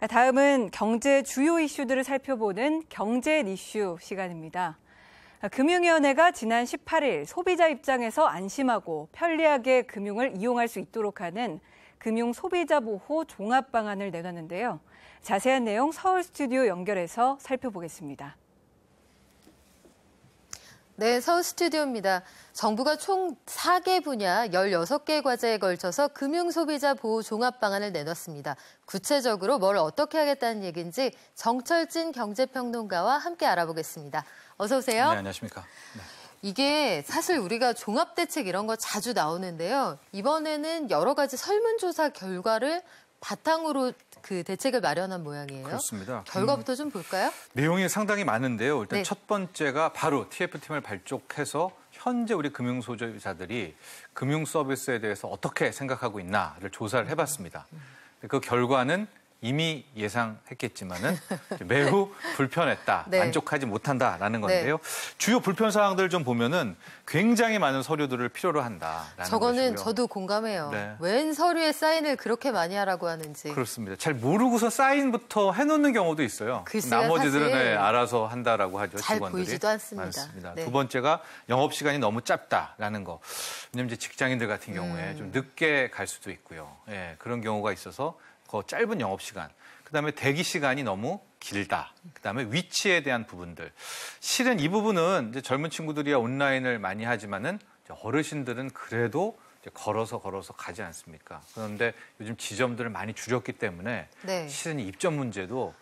다음은 경제 주요 이슈들을 살펴보는 경제 이슈 시간입니다. 금융위원회가 지난 18일 소비자 입장에서 안심하고 편리하게 금융을 이용할 수 있도록 하는 금융 소비자 보호 종합 방안을 내놨는데요. 자세한 내용 서울 스튜디오 연결해서 살펴보겠습니다. 네, 서울 스튜디오입니다. 정부가 총 4개 분야 16개 과제에 걸쳐서 금융소비자 보호 종합 방안을 내놨습니다. 구체적으로 뭘 어떻게 하겠다는 얘기인지 정철진 경제평론가와 함께 알아보겠습니다. 어서 오세요. 네, 안녕하십니까. 네. 이게 사실 우리가 종합대책 이런 거 자주 나오는데요. 이번에는 여러 가지 설문조사 결과를 바탕으로 그 대책을 마련한 모양이에요. 그렇습니다. 결과부터 좀 볼까요? 내용이 상당히 많은데요. 일단 네. 첫 번째가 바로 TF팀을 발족해서 현재 우리 금융소비자들이 금융 서비스에 대해서 어떻게 생각하고 있나를 조사를 해봤습니다. 그 결과는 이미 예상했겠지만은 매우 불편했다, 네. 만족하지 못한다라는 건데요. 네. 주요 불편 사항들 좀 보면은 굉장히 많은 서류들을 필요로 한다라는 저거는 것이고요. 저도 공감해요. 네. 웬 서류에 사인을 그렇게 많이 하라고 하는지. 그렇습니다. 잘 모르고서 사인부터 해놓는 경우도 있어요. 글쎄요, 나머지들은 사실 알아서 한다라고 하죠. 잘 직원들이. 보이지도 않습니다. 맞습니다. 네. 두 번째가 영업시간이 너무 짧다라는 거. 왜냐하면 이제 직장인들 같은 경우에 좀 늦게 갈 수도 있고요. 예, 그런 경우가 있어서 그 짧은 영업시간. 그다음에 대기 시간이 너무 길다. 그다음에 위치에 대한 부분들. 실은 이 부분은 이제 젊은 친구들이야 온라인을 많이 하지만은 어르신들은 그래도 이제 걸어서 가지 않습니까? 그런데 요즘 지점들을 많이 줄였기 때문에 네. 실은 이 입점 문제도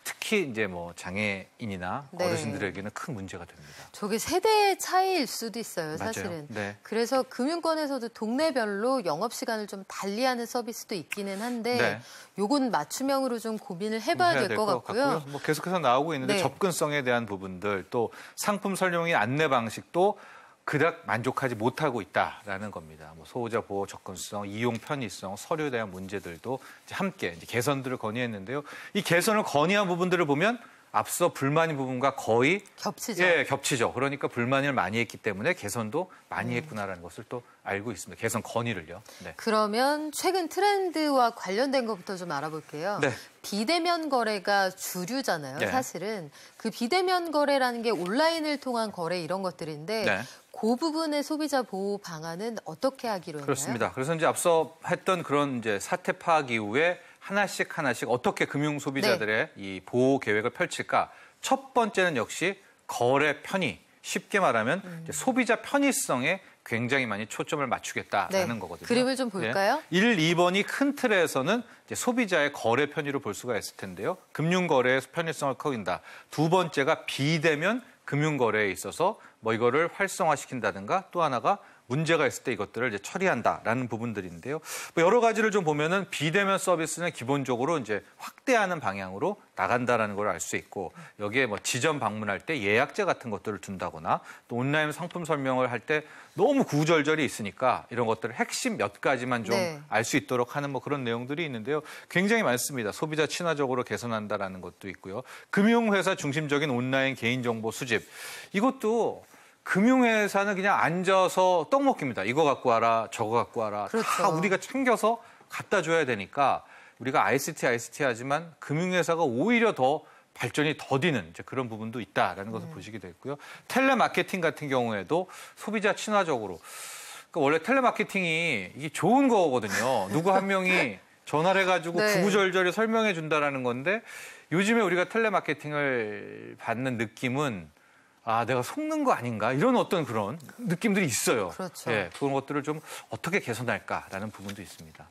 특히 이제 뭐 장애인이나 네. 어르신들에게는 큰 문제가 됩니다. 저게 세대의 차이일 수도 있어요, 맞아요. 사실은. 네. 그래서 금융권에서도 동네별로 영업시간을 좀 달리하는 서비스도 있기는 한데 네. 요건 맞춤형으로 좀 고민을 해봐야 될 것 같고요. 뭐 계속해서 나오고 있는데 네. 접근성에 대한 부분들 또 상품 설명의 안내 방식도 그닥 만족하지 못하고 있다라는 겁니다. 뭐 소비자 보호 접근성, 이용 편의성, 서류에 대한 문제들도 이제 함께 이제 개선들을 건의했는데요. 이 개선을 건의한 부분들을 보면 앞서 불만인 부분과 거의 겹치죠. 예, 겹치죠. 그러니까 불만을 많이 했기 때문에 개선도 많이 했구나라는 것을 또 알고 있습니다. 개선 건의를요. 네. 그러면 최근 트렌드와 관련된 것부터 좀 알아볼게요. 네. 비대면 거래가 주류잖아요, 네. 사실은. 그 비대면 거래라는 게 온라인을 통한 거래 이런 것들인데 네. 그 부분의 소비자 보호 방안은 어떻게 하기로 했나요? 그렇습니다. 그래서 이제 앞서 했던 그런 이제 사태 파악 이후에 하나씩 어떻게 금융 소비자들의 이 보호 계획을 펼칠까? 첫 번째는 역시 거래 편의. 쉽게 말하면 이제 소비자 편의성에 굉장히 많이 초점을 맞추겠다라는 거거든요. 그림을 좀 볼까요? 1, 2번이 큰 틀에서는 이제 소비자의 거래 편의로 볼 수가 있을 텐데요. 금융 거래의 편의성을 커긴다. 두 번째가 비대면 금융 거래에 있어서 뭐 이거를 활성화시킨다든가 또 하나가 문제가 있을 때 이것들을 이제 처리한다라는 부분들인데요. 뭐 여러 가지를 좀 보면은 비대면 서비스는 기본적으로 이제 확대하는 방향으로 나간다라는 걸 알 수 있고 여기에 뭐 지점 방문할 때 예약제 같은 것들을 둔다거나 또 온라인 상품 설명을 할 때 너무 구구절절이 있으니까 이런 것들을 핵심 몇 가지만 좀 알 수 있도록 하는 뭐 그런 내용들이 있는데요. 굉장히 많습니다. 소비자 친화적으로 개선한다라는 것도 있고요. 금융회사 중심적인 온라인 개인정보 수집. 이것도 금융회사는 그냥 앉아서 떡 먹깁니다. 이거 갖고 와라, 저거 갖고 와라. 그렇죠. 다 우리가 챙겨서 갖다 줘야 되니까 우리가 ICT 하지만 금융회사가 오히려 더 발전이 더디는 이제 그런 부분도 있다라는 것을 보시게 됐고요. 텔레마케팅 같은 경우에도 소비자 친화적으로. 그러니까 원래 텔레마케팅이 이게 좋은 거거든요. 누구 한 명이 전화를 해가지고 네. 구구절절히 설명해 준다라는 건데 요즘에 우리가 텔레마케팅을 받는 느낌은 아, 내가 속는 거 아닌가? 이런 어떤 그런 느낌들이 있어요. 그렇죠. 예, 그런 것들을 좀 어떻게 개선할까라는 부분도 있습니다.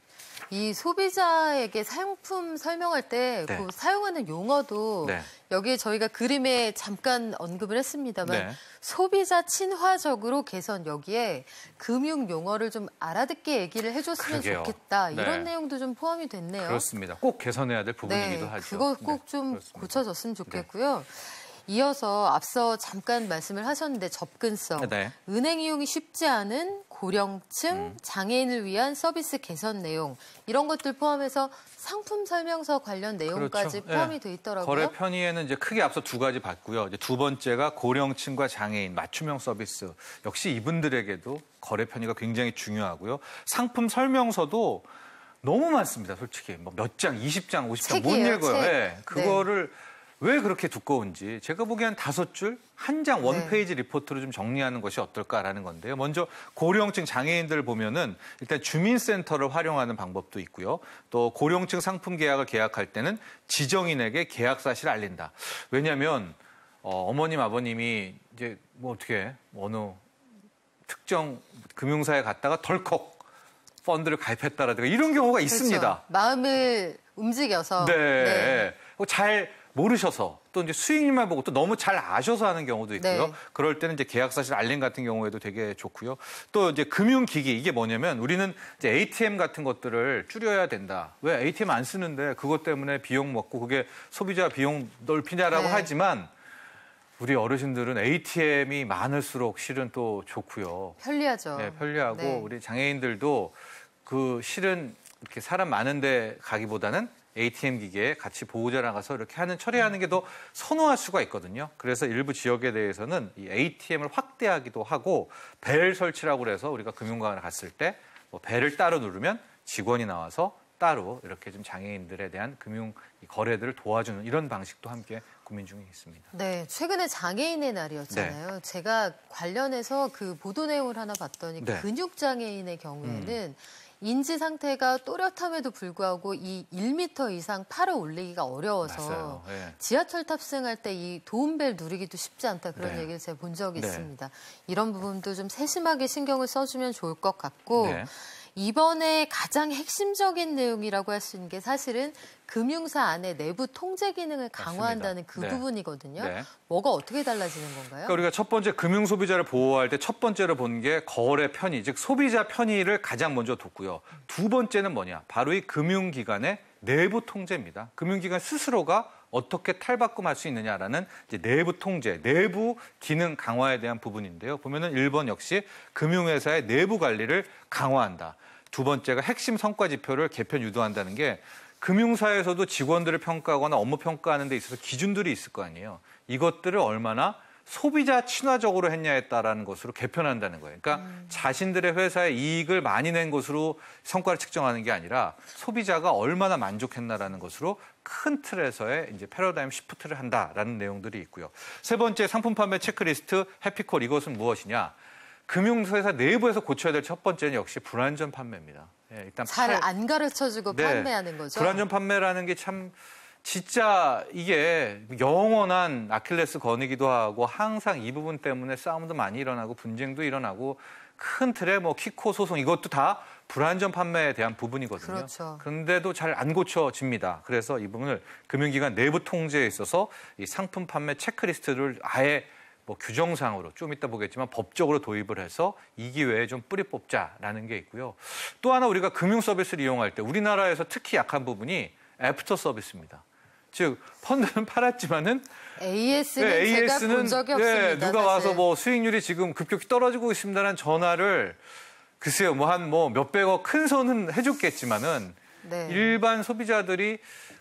이 소비자에게 상품 설명할 때 네. 그 사용하는 용어도 네. 여기에 저희가 그림에 잠깐 언급을 했습니다만 네. 소비자 친화적으로 개선 여기에 금융 용어를 좀 알아듣게 얘기를 해줬으면 그러게요. 좋겠다. 네. 이런 내용도 좀 포함이 됐네요. 그렇습니다. 꼭 개선해야 될 부분이기도 네, 하죠. 그거 꼭 좀 그렇습니다. 고쳐졌으면 좋겠고요. 이어서 앞서 잠깐 말씀을 하셨는데 접근성, 네. 은행 이용이 쉽지 않은 고령층, 장애인을 위한 서비스 개선 내용 이런 것들 포함해서 상품 설명서 관련 내용까지 그렇죠. 포함이 네. 돼 있더라고요. 거래 편의에는 이제 크게 앞서 두 가지 봤고요. 이제 두 번째가 고령층과 장애인 맞춤형 서비스. 역시 이분들에게도 거래 편의가 굉장히 중요하고요. 상품 설명서도 너무 많습니다, 솔직히. 뭐 몇 장, 20장, 50장 못 책이에요, 읽어요. 책. 네. 그거를 왜 그렇게 두꺼운지 제가 보기엔 5줄, 한 장 원페이지 리포트로 좀 정리하는 것이 어떨까라는 건데요. 먼저 고령층 장애인들을 보면은 일단 주민센터를 활용하는 방법도 있고요. 또 고령층 상품 계약을 계약할 때는 지정인에게 계약 사실을 알린다. 왜냐하면 어머님, 아버님이 이제 뭐 어떻게 어느 특정 금융사에 갔다가 덜컥 펀드를 가입했다라든가 이런 경우가 있습니다. 그렇죠. 마음을 움직여서. 네. 잘 모르셔서 또 이제 수익률만 보고 또 너무 잘 아셔서 하는 경우도 있고요. 네. 그럴 때는 이제 계약 사실 알림 같은 경우에도 되게 좋고요. 또 이제 금융기기 이게 뭐냐면 우리는 이제 ATM 같은 것들을 줄여야 된다. 왜 ATM 안 쓰는데 그것 때문에 비용 먹고 그게 소비자 비용 넓히냐라고 하지만 우리 어르신들은 ATM이 많을수록 실은 또 좋고요. 편리하죠. 네, 편리하고 네. 우리 장애인들도 그 실은 이렇게 사람 많은데 가기보다는 ATM 기계에 같이 보호자랑 가서 이렇게 처리하는 게 더 선호할 수가 있거든요. 그래서 일부 지역에 대해서는 이 ATM을 확대하기도 하고 벨 설치라고 해서 우리가 금융관을 갔을 때 뭐 벨을 따로 누르면 직원이 나와서 따로 이렇게 좀 장애인들에 대한 금융 거래들을 도와주는 이런 방식도 함께 고민 중에 있습니다. 네, 최근에 장애인의 날이었잖아요. 제가 관련해서 그 보도 내용을 하나 봤더니 근육 장애인의 경우에는 인지 상태가 또렷함에도 불구하고 이 1m 이상 팔을 올리기가 어려워서 지하철 탑승할 때 이 도움벨 누르기도 쉽지 않다 그런 얘기를 제가 본 적이 있습니다. 이런 부분도 좀 세심하게 신경을 써주면 좋을 것 같고 이번에 가장 핵심적인 내용이라고 할 수 있는 게 사실은 금융사 안에 내부 통제 기능을 강화한다는 그 부분이거든요. 뭐가 어떻게 달라지는 건가요? 그러니까 우리가 첫 번째 금융 소비자를 보호할 때 첫 번째로 본 게 거래 편의, 즉 소비자 편의를 가장 먼저 뒀고요. 두 번째는 뭐냐? 바로 이 금융기관의 내부 통제입니다. 금융기관 스스로가 어떻게 탈바꿈할 수 있느냐라는 이제 내부 통제, 내부 기능 강화에 대한 부분인데요. 보면은 1번 역시 금융회사의 내부 관리를 강화한다. 두 번째가 핵심 성과 지표를 개편 유도한다는 게 금융사에서도 직원들을 평가하거나 업무 평가하는 데 있어서 기준들이 있을 거 아니에요. 이것들을 얼마나 소비자 친화적으로 했냐에 따라는 것으로 개편한다는 거예요. 그러니까 자신들의 회사의 이익을 많이 낸 것으로 성과를 측정하는 게 아니라 소비자가 얼마나 만족했나라는 것으로 큰 틀에서의 이제 패러다임 시프트를 한다라는 내용들이 있고요. 세 번째 상품 판매 체크리스트 해피콜 이것은 무엇이냐? 금융회사 내부에서 고쳐야 될 첫 번째는 역시 불완전 판매입니다. 일단 잘 안 가르쳐주고 판매하는 거죠. 불완전 판매라는 게 참 진짜 이게 영원한 아킬레스건이기도 하고 항상 이 부분 때문에 싸움도 많이 일어나고 분쟁도 일어나고 큰 틀에 뭐 키코 소송 이것도 다 불완전 판매에 대한 부분이거든요. 그렇죠. 그런데도 잘 안 고쳐집니다. 그래서 이 부분을 금융기관 내부 통제에 있어서 이 상품 판매 체크리스트를 아예 뭐 규정상으로 좀 이따 보겠지만 법적으로 도입을 해서 이 기회에 좀 뿌리 뽑자라는 게 있고요. 또 하나 우리가 금융 서비스를 이용할 때 우리나라에서 특히 약한 부분이 애프터 서비스입니다. 즉 펀드는 팔았지만은 AS는 제가 본 적이 없습니다. 누가 와서 뭐 수익률이 지금 급격히 떨어지고 있습니다라는 전화를 글쎄요 뭐 한 뭐 몇백억 큰 손은 해줬겠지만은 일반 소비자들이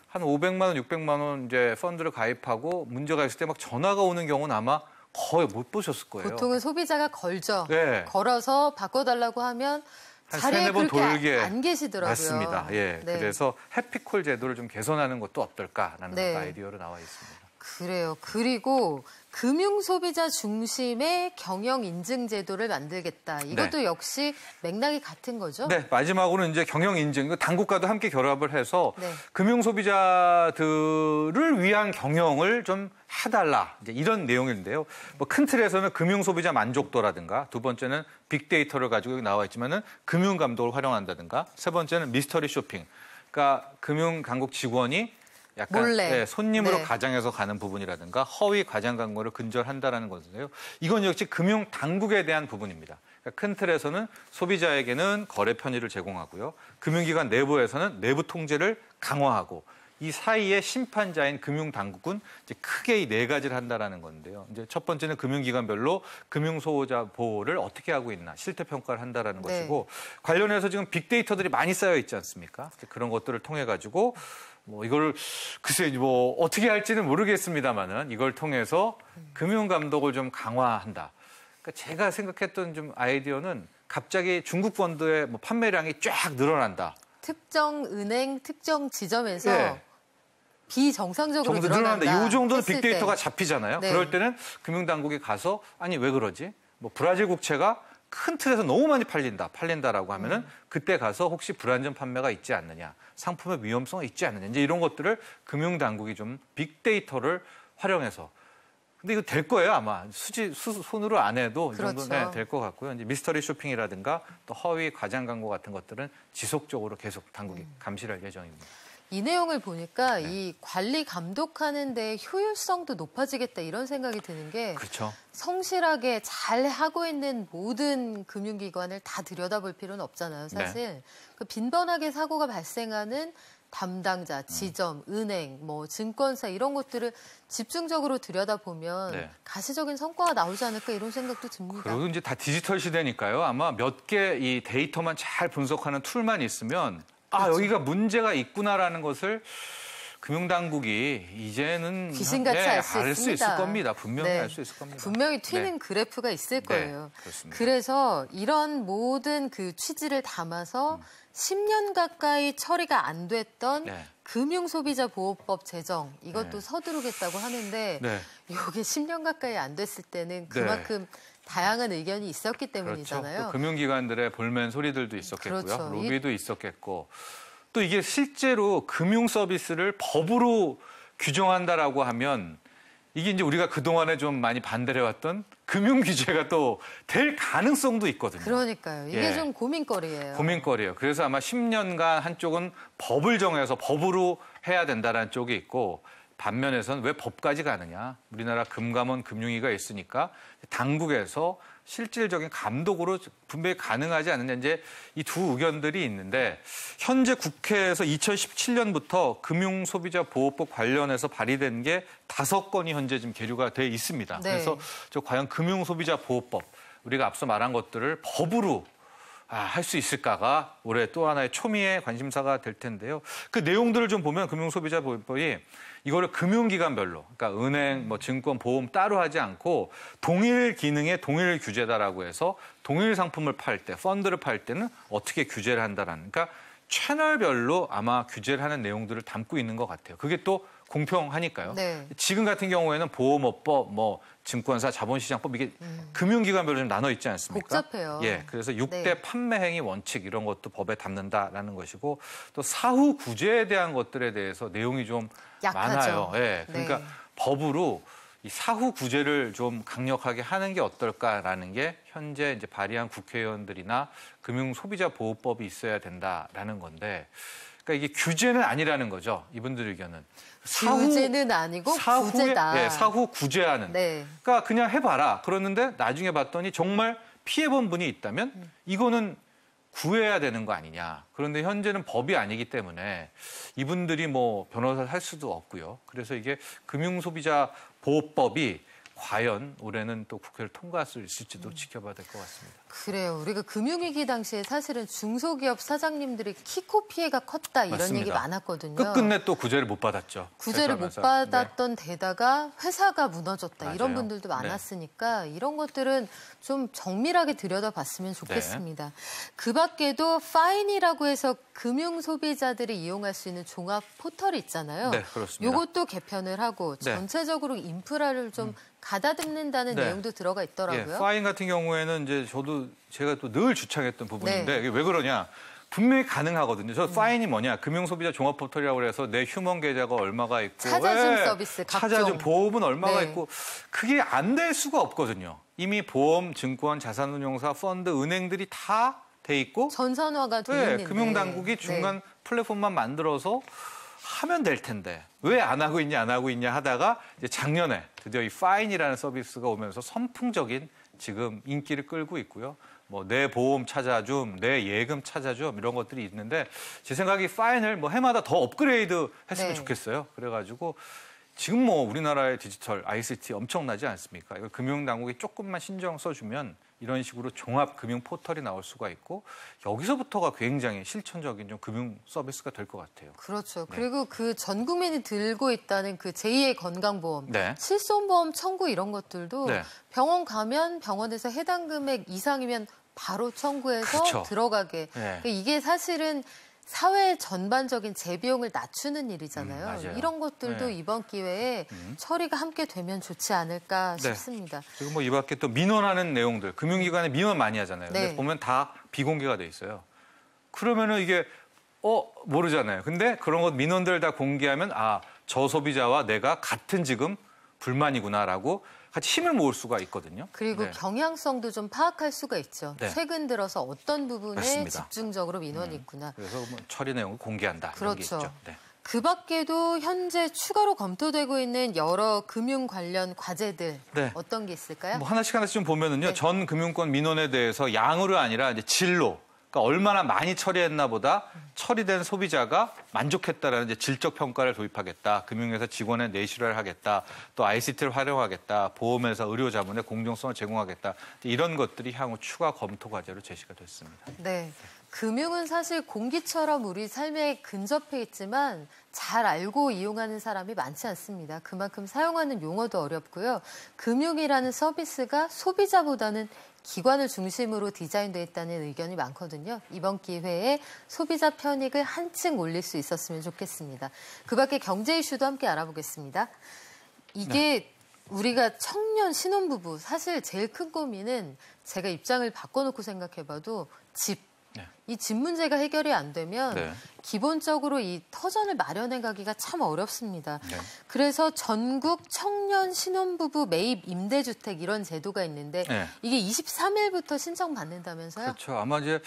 한 500만 원, 600만 원 이제 펀드를 가입하고 문제가 있을 때 막 전화가 오는 경우는 아마 거의 못 보셨을 거예요. 보통은 소비자가 걸죠. 걸어서 바꿔달라고 하면 자리에 그렇게 돌게 안 계시더라고요. 맞습니다. 그래서 해피콜 제도를 좀 개선하는 것도 어떨까라는 아이디어로 나와 있습니다. 그래요. 그리고 금융소비자 중심의 경영인증 제도를 만들겠다. 이것도 역시 맥락이 같은 거죠? 네, 마지막으로는 이제 경영인증, 당국과도 함께 결합을 해서 금융소비자들을 위한 경영을 좀 해달라. 이제 이런 내용인데요. 뭐 큰 틀에서는 금융소비자 만족도라든가 두 번째는 빅데이터를 가지고 여기 나와 있지만은 금융감독을 활용한다든가 세 번째는 미스터리 쇼핑. 그러니까 금융당국 직원이 약간 몰래. 손님으로 가장해서 가는 부분이라든가 허위 과장 광고를 근절한다라는 것인데요. 이건 역시 금융 당국에 대한 부분입니다. 그러니까 큰 틀에서는 소비자에게는 거래 편의를 제공하고요. 금융기관 내부에서는 내부 통제를 강화하고 이 사이에 심판자인 금융 당국은 이제 크게 이 네 가지를 한다라는 건데요. 이제 첫 번째는 금융기관별로 금융소비자 보호를 어떻게 하고 있나 실태 평가를 한다라는 것이고 관련해서 지금 빅데이터들이 많이 쌓여 있지 않습니까? 그런 것들을 통해 가지고 뭐 이걸 글쎄 뭐 어떻게 할지는 모르겠습니다만은 이걸 통해서 금융 감독을 좀 강화한다. 그러니까 제가 생각했던 좀 아이디어는 갑자기 중국 펀드의 뭐 판매량이 쫙 늘어난다. 특정 은행, 특정 지점에서 예. 비정상적으로 늘어난다. 이 정도는 했을 빅데이터가 때. 잡히잖아요. 네. 그럴 때는 금융당국이 가서 아니 왜 그러지? 뭐 브라질 국채가 큰 틀에서 너무 많이 팔린다라고 하면은 그때 가서 혹시 불안전 판매가 있지 않느냐, 상품의 위험성이 있지 않느냐, 이제 이런 것들을 금융당국이 좀 빅데이터를 활용해서. 근데 이거 될 거예요 아마 손으로 안 해도 이 그렇죠. 정도는 될 것 같고요. 이제 미스터리 쇼핑이라든가 또 허위 과장 광고 같은 것들은 지속적으로 계속 당국이 감시를 할 예정입니다. 이 내용을 보니까 이 관리 감독하는 데 효율성도 높아지겠다 이런 생각이 드는 게 그렇죠. 성실하게 잘 하고 있는 모든 금융기관을 다 들여다볼 필요는 없잖아요, 사실. 네. 그 빈번하게 사고가 발생하는 담당자, 지점, 은행, 뭐 증권사 이런 것들을 집중적으로 들여다보면 네. 가시적인 성과가 나오지 않을까 이런 생각도 듭니다. 그리고 이제 다 디지털 시대니까요. 아마 몇 개 이 데이터만 잘 분석하는 툴만 있으면 아, 그렇죠. 여기가 문제가 있구나라는 것을 금융당국이 이제는 귀신같이 알 수 알 있습니다. 있을 겁니다. 분명히 네. 알 수 있을 겁니다. 분명히 튀는 네. 그래프가 있을 거예요. 그렇습니다. 그래서 이런 모든 그 취지를 담아서 10년 가까이 처리가 안 됐던 네. 금융소비자보호법 제정 이것도 네. 서두르겠다고 하는데 네. 이게 10년 가까이 안 됐을 때는 그만큼 다양한 의견이 있었기 그렇죠. 때문이잖아요. 또 금융기관들의 볼멘 소리들도 있었겠고요. 그렇죠. 로비도 있었겠고. 또 이게 실제로 금융 서비스를 법으로 규정한다라고 하면 이게 이제 우리가 그동안에 좀 많이 반대를 해왔던 금융 규제가 또 될 가능성도 있거든요. 그러니까요. 이게 예. 좀 고민거리예요. 고민거리예요. 그래서 아마 10년간 한쪽은 법을 정해서 법으로 해야 된다는 쪽이 있고 반면에서는 왜 법까지 가느냐. 우리나라 금감원 금융위가 있으니까 당국에서 실질적인 감독으로 분명히 가능하지 않느냐. 이제 이 두 의견들이 있는데 현재 국회에서 2017년부터 금융소비자보호법 관련해서 발의된 게 5건이 현재 지금 계류가 돼 있습니다. 네. 그래서 저 과연 금융소비자보호법 우리가 앞서 말한 것들을 법으로 할 수 있을까가 올해 또 하나의 초미의 관심사가 될 텐데요. 그 내용들을 좀 보면 금융소비자보호법이 이거를 금융기관별로, 그러니까 은행, 뭐 증권, 보험 따로 하지 않고 동일 기능의 동일 규제다라고 해서 동일 상품을 팔 때, 펀드를 팔 때는 어떻게 규제를 한다라는, 그러니까 채널별로 아마 규제를 하는 내용들을 담고 있는 것 같아요. 그게 또 공평하니까요. 네. 지금 같은 경우에는 보험업법, 뭐 증권사, 자본시장법 이게 금융기관별로 좀 나눠 있지 않습니까? 복잡해요. 예, 그래서 6대 네. 판매행위 원칙 이런 것도 법에 담는다라는 것이고 또 사후 구제에 대한 것들에 대해서 내용이 좀 약하죠. 많아요. 예, 그러니까 네. 법으로 이 사후 구제를 좀 강력하게 하는 게 어떨까라는 게 현재 이제 발의한 국회의원들이나 금융소비자보호법이 있어야 된다라는 건데, 그러니까 이게 규제는 아니라는 거죠. 이분들 의견은 규제는 아니고 구제다. 예, 사후 구제하는. 네. 그러니까 그냥 해봐라. 그러는데 나중에 봤더니 정말 피해본 분이 있다면 이거는 구해야 되는 거 아니냐. 그런데 현재는 법이 아니기 때문에 이분들이 뭐 변호사를 할 수도 없고요. 그래서 이게 금융소비자보호법이 과연 올해는 또 국회를 통과할 수 있을지도 지켜봐야 될 것 같습니다. 그래요. 우리가 금융위기 당시에 사실은 중소기업 사장님들이 키코 피해가 컸다 이런 맞습니다. 얘기 많았거든요. 끝끝내 또 구제를 못 받았죠. 구제를 못 회사면서. 받았던 데다가 회사가 무너졌다 이런 맞아요. 분들도 네. 많았으니까 이런 것들은 좀 정밀하게 들여다봤으면 좋겠습니다. 네. 그 밖에도 파인이라고 해서 금융 소비자들이 이용할 수 있는 종합 포털이 있잖아요. 네, 그렇습니다. 이것도 개편을 하고 네. 전체적으로 인프라를 좀 가다듬는다는 네. 내용도 들어가 있더라고요. 예, 파인 같은 경우에는 이제 제가 또 늘 주창했던 부분인데 네. 이게 왜 그러냐? 분명히 가능하거든요. 저 파인이 뭐냐? 금융소비자 종합포털이라고 해서 내 휴먼 계좌가 얼마가 있고 찾아줌 서비스 각종. 찾아줌 보험은 얼마가 네. 있고 그게 안 될 수가 없거든요. 이미 보험, 증권, 자산운용사, 펀드, 은행들이 다 돼 있고 전산화가 돼 네, 있는데. 금융당국이 중간 네. 플랫폼만 만들어서 하면 될 텐데 왜 안 하고 있냐 하다가 이제 작년에 드디어 이 파인이라는 서비스가 오면서 선풍적인 지금 인기를 끌고 있고요. 뭐 내 보험 찾아줌, 내 예금 찾아줌 이런 것들이 있는데 제 생각에 파인을 뭐 해마다 더 업그레이드 했으면 네. 좋겠어요. 그래가지고 지금 뭐 우리나라의 디지털 ICT 엄청나지 않습니까? 이거 금융당국이 조금만 신경 써주면 이런 식으로 종합 금융 포털이 나올 수가 있고 여기서부터가 굉장히 실천적인 좀 금융 서비스가 될 것 같아요. 그렇죠. 네. 그리고 그 전 국민이 들고 있다는 그 제2의 건강보험, 네. 실손보험 청구 이런 것들도 네. 병원 가면 병원에서 해당 금액 이상이면 바로 청구해서 그렇죠. 들어가게. 네. 이게 사실은 사회 전반적인 재비용을 낮추는 일이잖아요. 맞아요. 이런 것들도 네. 이번 기회에 처리가 함께 되면 좋지 않을까 네. 싶습니다. 그리고 뭐 이 밖에 또 민원하는 내용들, 금융기관에 민원 많이 하잖아요. 근데 네. 보면 다 비공개가 돼 있어요. 그러면은 이게 모르잖아요. 근데 그런 것 민원들 다 공개하면 저 소비자와 내가 같은 지금 불만이구나라고 같이 힘을 모을 수가 있거든요. 그리고 네. 경향성도 좀 파악할 수가 있죠. 네. 최근 들어서 어떤 부분에 맞습니다. 집중적으로 민원이 있구나. 그래서 뭐 처리 내용을 공개한다. 이런 게 그렇죠. 있죠. 네. 그 밖에도 현재 추가로 검토되고 있는 여러 금융 관련 과제들 네. 어떤 게 있을까요? 뭐 하나씩 좀 보면은요. 네. 전 금융권 민원에 대해서 양으로 아니라 이제 질로. 그러니까 얼마나 많이 처리했나 보다 처리된 소비자가 만족했다라는 이제 질적 평가를 도입하겠다. 금융회사 직원의 뇌실화를 하겠다. 또 ICT를 활용하겠다. 보험회사 의료 자문의 공정성을 제공하겠다. 이런 것들이 향후 추가 검토 과제로 제시가 됐습니다. 네. 금융은 사실 공기처럼 우리 삶에 근접해 있지만 잘 알고 이용하는 사람이 많지 않습니다. 그만큼 사용하는 용어도 어렵고요. 금융이라는 서비스가 소비자보다는 기관을 중심으로 디자인되어 있다는 의견이 많거든요. 이번 기회에 소비자 편익을 한층 올릴 수 있었으면 좋겠습니다. 그 밖에 경제 이슈도 함께 알아보겠습니다. 이게 우리가 청년 신혼부부 사실 제일 큰 고민은 제가 입장을 바꿔놓고 생각해봐도 집. 이 집 문제가 해결이 안 되면 기본적으로 이 터전을 마련해 가기가 참 어렵습니다. 그래서 전국 청년 신혼부부 매입 임대주택 이런 제도가 있는데 이게 23일부터 신청받는다면서요? 그렇죠. 아마 이제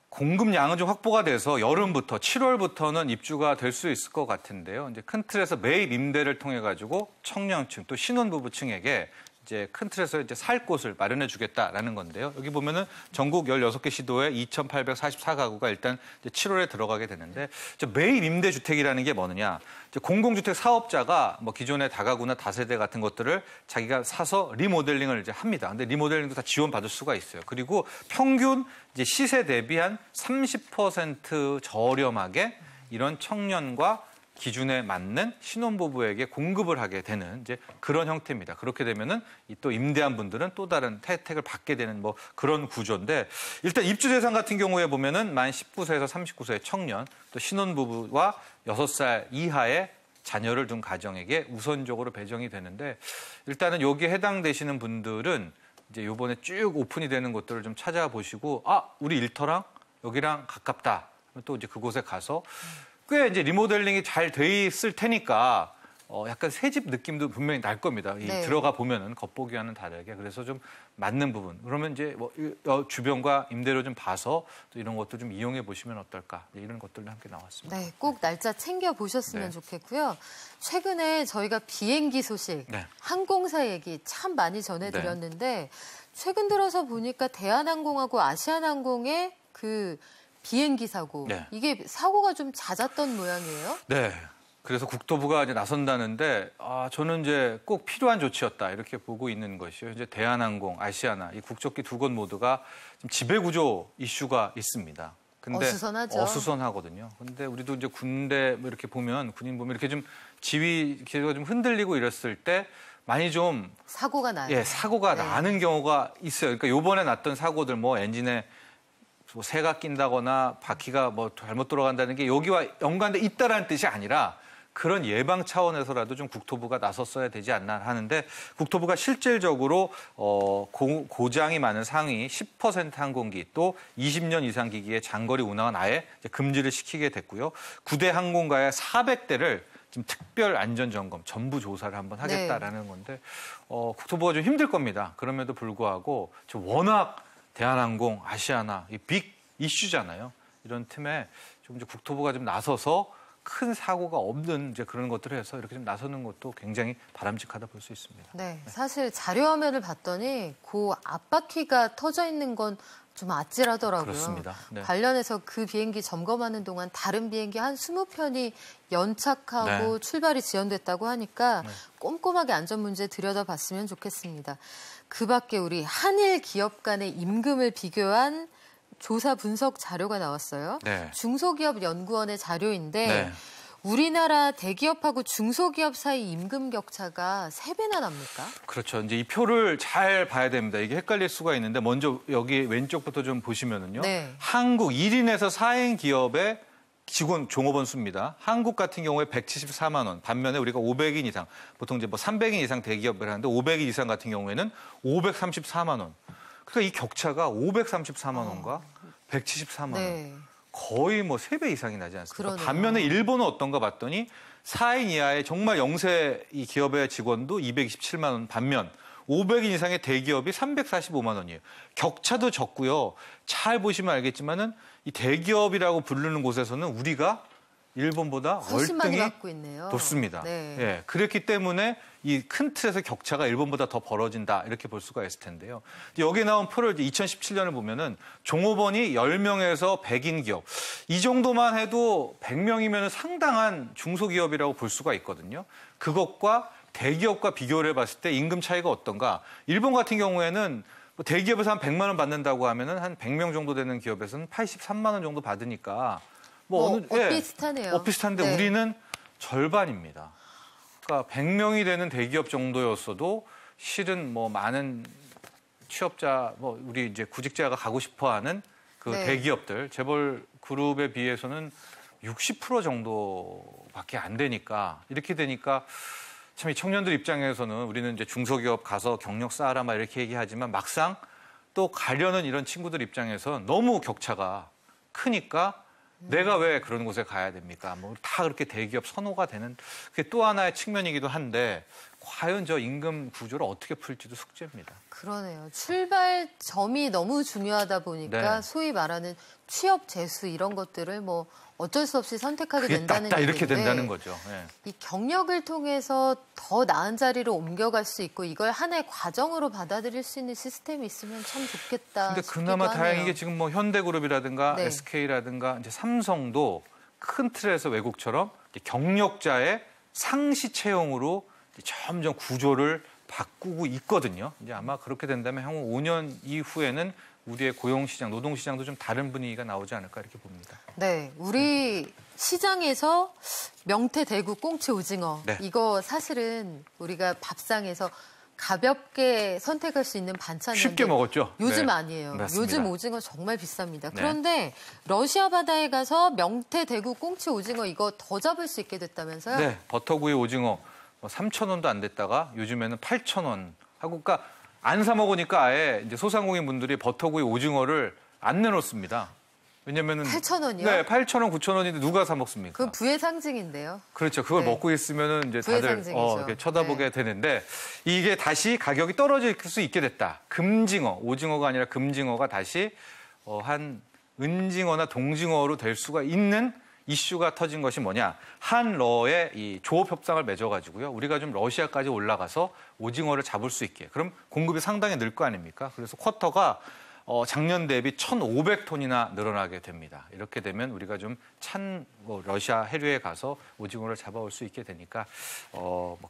공급량은 좀 확보가 돼서 여름부터 7월부터는 입주가 될 수 있을 것 같은데요. 이제 큰 틀에서 매입 임대를 통해 가지고 청년층 또 신혼부부층에게 이제 큰 틀에서 이제 살 곳을 마련해 주겠다라는 건데요. 여기 보면은 전국 16개 시도에 2,844가구가 일단 이제 7월에 들어가게 되는데 매입 임대주택이라는 게 뭐느냐. 이제 공공주택 사업자가 뭐 기존의 다가구나 다세대 같은 것들을 자기가 사서 리모델링을 이제 합니다. 근데 리모델링도 다 지원받을 수가 있어요. 그리고 평균 이제 시세 대비 한 30% 저렴하게 이런 청년과 기준에 맞는 신혼부부에게 공급을 하게 되는 이제 그런 형태입니다. 그렇게 되면은 또 임대한 분들은 또 다른 혜택을 받게 되는 뭐 그런 구조인데 일단 입주 대상 같은 경우에 보면은 만 19세에서 39세의 청년 또 신혼부부와 6살 이하의 자녀를 둔 가정에게 우선적으로 배정이 되는데 일단은 여기에 해당되시는 분들은 이제 이번에 쭉 오픈이 되는 곳들을 좀 찾아보시고 우리 일터랑 여기랑 가깝다. 또 이제 그곳에 가서 꽤 이제 리모델링이 잘 돼 있을 테니까 약간 새집 느낌도 분명히 날 겁니다. 들어가 보면은 겉보기와는 다르게 그래서 좀 맞는 부분. 그러면 이제 뭐 주변과 임대료 좀 봐서 또 이런 것도 좀 이용해 보시면 어떨까 이런 것들도 함께 나왔습니다. 네, 꼭 날짜 챙겨 보셨으면 좋겠고요. 최근에 저희가 비행기 소식, 항공사 얘기 참 많이 전해드렸는데 최근 들어서 보니까 대한항공하고 아시아나항공의 그 비행기 사고, 이게 사고가 좀 잦았던 모양이에요? 네. 그래서 국토부가 이제 나선다는데 저는 이제 꼭 필요한 조치였다 이렇게 보고 있는 것이요. 이제 대한항공, 아시아나 이 국적기 두 곳 모두가 좀 지배구조 이슈가 있습니다. 근데 어수선하죠. 어수선하거든요. 근데 우리도 이제 군대 뭐 이렇게 보면 군인 보면 이렇게 좀 지휘 기가 좀 흔들리고 이랬을 때 많이 좀 사고가 나요. 사고가 나는 경우가 있어요. 그러니까 요번에 났던 사고들 뭐 엔진에 뭐 새가 낀다거나 바퀴가 뭐 잘못 돌아간다는 게 여기와 연관돼 있다라는 뜻이 아니라 그런 예방 차원에서라도 좀 국토부가 나섰어야 되지 않나 하는데 국토부가 실질적으로 고장이 많은 상위 10% 항공기 또 20년 이상 기기의 장거리 운항은 아예 이제 금지를 시키게 됐고요. 9대 항공가의 400대를 지금 특별 안전 점검, 전부 조사를 한번 하겠다라는 건데 국토부가 좀 힘들 겁니다. 그럼에도 불구하고 워낙 대한항공, 아시아나 이 빅 이슈잖아요. 이런 틈에 좀 이제 국토부가 좀 나서서 큰 사고가 없는 이제 그런 것들을 해서 이렇게 좀 나서는 것도 굉장히 바람직하다 볼 수 있습니다. 네, 사실 자료 화면을 봤더니 그 앞바퀴가 터져 있는 건 좀 아찔하더라고요. 그렇습니다. 관련해서 그 비행기 점검하는 동안 다른 비행기 한 20편이 연착하고 출발이 지연됐다고 하니까 꼼꼼하게 안전 문제 들여다봤으면 좋겠습니다. 그 밖에 우리 한일 기업 간의 임금을 비교한 조사 분석 자료가 나왔어요. 중소기업연구원의 자료인데 우리나라 대기업하고 중소기업 사이 임금 격차가 3배나 납니까? 그렇죠. 이제 이 표를 잘 봐야 됩니다. 이게 헷갈릴 수가 있는데 먼저 여기 왼쪽부터 좀 보시면은요. 한국 1인에서 4인 기업의 직원 종업원 수입니다. 한국 같은 경우에 174만 원, 반면에 우리가 500인 이상, 보통 이제 뭐 300인 이상 대기업을 하는데 500인 이상 같은 경우에는 534만 원. 그러니까 이 격차가 534만 원과 174만 네. 원. 거의 뭐 3배 이상이 나지 않습니까? 그러네요. 반면에 일본은 어떤가 봤더니 4인 이하의 정말 영세 이 기업의 직원도 227만 원, 반면 500인 이상의 대기업이 345만 원이에요. 격차도 적고요. 잘 보시면 알겠지만은 이 대기업이라고 부르는 곳에서는 우리가 일본보다 훨씬 많이 월등히 받고 있네요. 높습니다. 네. 예, 그렇기 때문에 이 큰 틀에서 격차가 일본보다 더 벌어진다 이렇게 볼 수가 있을 텐데요. 여기 나온 표를 2017년을 보면은 종업원이 10명에서 100인 기업 이 정도만 해도 100명이면 상당한 중소기업이라고 볼 수가 있거든요. 그것과 대기업과 비교를 해봤을 때 임금 차이가 어떤가? 일본 같은 경우에는 뭐 대기업에서 한 100만 원 받는다고 하면은 한 100명 정도 되는 기업에서는 83만 원 정도 받으니까 비슷하네요. 비슷한데 네. 우리는 절반입니다. 그러니까 100명이 되는 대기업 정도였어도 실은 뭐 많은 취업자, 뭐 우리 이제 구직자가 가고 싶어하는 그 네. 대기업들 재벌 그룹에 비해서는 60% 정도밖에 안 되니까 이렇게 되니까 참 이 청년들 입장에서는 우리는 이제 중소기업 가서 경력 쌓아라 막 이렇게 얘기하지만 막상 또 가려는 이런 친구들 입장에서 너무 격차가 크니까 내가 왜 그런 곳에 가야 됩니까? 뭐 다 그렇게 대기업 선호가 되는 그게 또 하나의 측면이기도 한데 과연 저 임금 구조를 어떻게 풀지도 숙제입니다. 그러네요. 출발점이 너무 중요하다 보니까 네. 소위 말하는 취업 재수 이런 것들을 뭐 어쩔 수 없이 선택하게 그게 된다는 딱 이렇게 얘기인데 된다는 거죠. 예. 이 경력을 통해서 더 나은 자리로 옮겨갈 수 있고 이걸 하나의 과정으로 받아들일 수 있는 시스템이 있으면 참 좋겠다. 근데 싶기도 그나마 하네요. 다행인 게 지금 뭐 현대그룹이라든가 네. SK라든가 이제 삼성도 큰 틀에서 외국처럼 경력자의 상시 채용으로 점점 구조를 바꾸고 있거든요. 이제 아마 그렇게 된다면 향후 5년 이후에는 우리의 고용시장, 노동시장도 좀 다른 분위기가 나오지 않을까 이렇게 봅니다. 네, 우리 시장에서 명태, 대구, 꽁치, 오징어 네. 이거 사실은 우리가 밥상에서 가볍게 선택할 수 있는 반찬인데 쉽게 먹었죠. 요즘 네. 아니에요. 맞습니다. 요즘 오징어 정말 비쌉니다. 네. 그런데 러시아 바다에 가서 명태, 대구, 꽁치, 오징어 이거 더 잡을 수 있게 됐다면서요? 네, 버터구이 오징어 3,000원도 안 됐다가 요즘에는 8,000원 하고 그러니까 안 사 먹으니까 아예 이제 소상공인 분들이 버터구이 오징어를 안 내놓습니다. 왜냐면은 8,000원이요? 네, 8,000원, 9,000원인데 누가 사 먹습니까? 그건 부의 상징인데요. 그렇죠. 그걸 네. 먹고 있으면은 이제 부의 다들 상징이죠. 이렇게 쳐다보게 네. 되는데 이게 다시 가격이 떨어질 수 있게 됐다. 금징어, 오징어가 아니라 금징어가 다시 한 은징어나 동징어로 될 수가 있는 이슈가 터진 것이 뭐냐. 한러의 이 조업 협상을 맺어가지고요. 우리가 좀 러시아까지 올라가서 오징어를 잡을 수 있게. 그럼 공급이 상당히 늘 거 아닙니까? 그래서 쿼터가 작년 대비 1,500톤이나 늘어나게 됩니다. 이렇게 되면 우리가 좀 러시아 해류에 가서 오징어를 잡아올 수 있게 되니까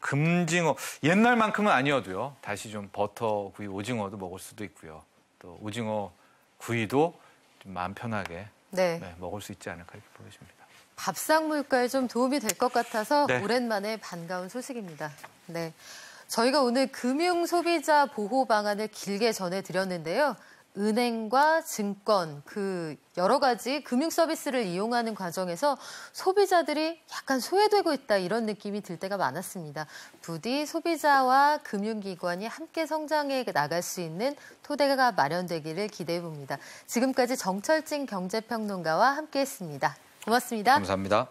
금징어 옛날만큼은 아니어도요. 다시 좀 버터 구이 오징어도 먹을 수도 있고요. 또 오징어 구이도 좀 마음 편하게 네. 먹을 수 있지 않을까 이렇게 보여집니다. 밥상 물가에 좀 도움이 될 것 같아서 네. 오랜만에 반가운 소식입니다. 네, 저희가 오늘 금융 소비자 보호 방안을 길게 전해드렸는데요. 은행과 증권, 여러 가지 금융 서비스를 이용하는 과정에서 소비자들이 약간 소외되고 있다 이런 느낌이 들 때가 많았습니다. 부디 소비자와 금융기관이 함께 성장해 나갈 수 있는 토대가 마련되기를 기대해 봅니다. 지금까지 정철진 경제평론가와 함께했습니다. 고맙습니다. 감사합니다.